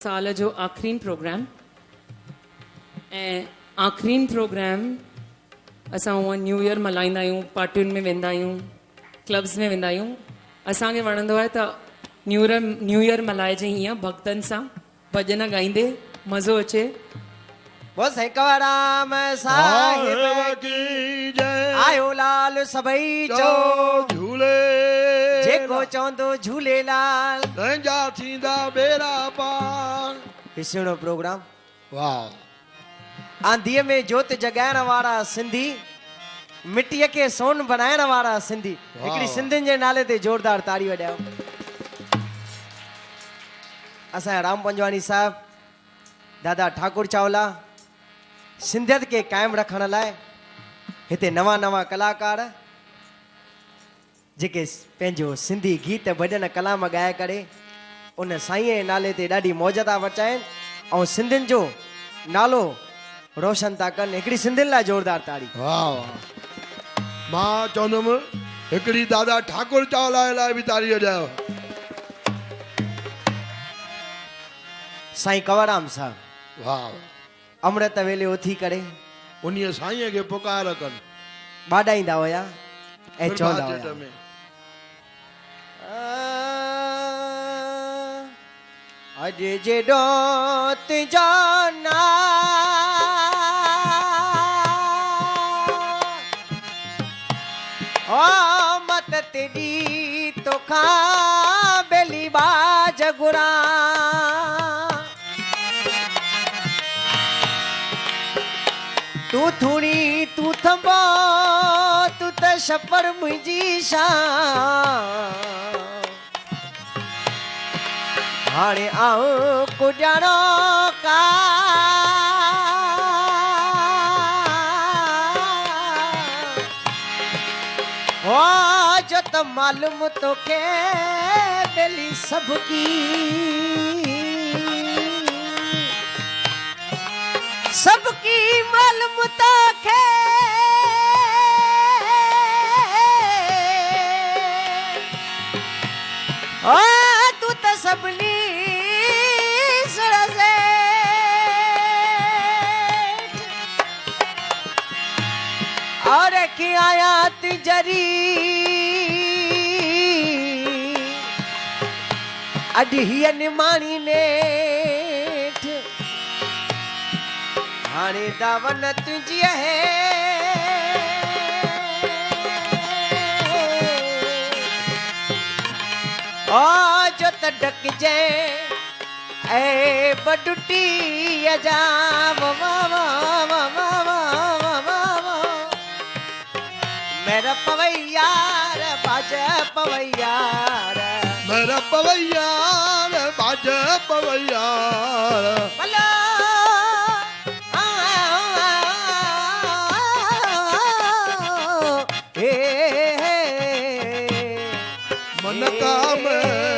साल जो आखिरीन programme आखिरीन programme असां हूअं न्यू ईयर मल्हाईंदा आहियूं, पार्टियुनि में वेंदा आहियूं, क्लब्स में वेंदा आहियूं। असांखे वणंदो आहे त न्यू ईयर मल्हाइजे हीअं भक्तनि सां, भॼन ॻाईंदे मज़ो अचे। वो सेकवाराम साहिब की जय आयो लाल सबई चो झूले जेको चवंदो झूलेलाल। तंहिंजा थींदा बेड़ा पार। हिसणो प्रोग्राम वाह आंधीअ में जोत जगाइण वारा सिंधी, मिट्टीअ खे सोन बनाइण वारा सिंधी। हिकिड़ी सिंधियुनि जे नाले ते जोरदार ताड़ी वॼायो। असांजा राम पंजवाणी साहब, दादा ठाकुर चावला सिंधियत खे क़ाइमु रखण लाइ हिते नवां नवां कलाकार जेके पंहिंजो सिंधी गीत भॼन कलाम ॻाए करे उन साईं जे नाले ते ॾाढी मौज था वचाइनि ऐं सिंधियुनि जो नालो रोशन था कनि। हिकिड़ी सिंधियुनि लाइ जोरदार ताड़ी। वाह वाह। मां चवंदुमि हिकिड़ी दादा ठाकुर चावला लाइ बि ताड़ी वॼायो। साईं कंवरराम साहब वाह अमृत वेले उथी करे उन्हीअ साईंअ खे पुकार कनि बाॾाईंदा हुया ऐं चवंदा प्रभात हुया में अॼु जेॾो तुंहिंजो ओ मत तेॾी तोखां बेली बाज घुरा तू थूणी तू थंबो तू त छपर मुंहिंजी शान हाणे आऊं कुॼाणो का ओ जो त मालूम तोखे बेली सबकी सबकी मालूम तोखे ओ तू त सभिनी सरसे और की आया तिजरी अॼु हीअ निमाणी नेठ हाणे दावन तुंहिंजी है ओ जो त ढकजे ऐ बडुटी जा मेरा पवैयार बाज पवैयार मेरा पवैयार बाज पवैयार भला मन का में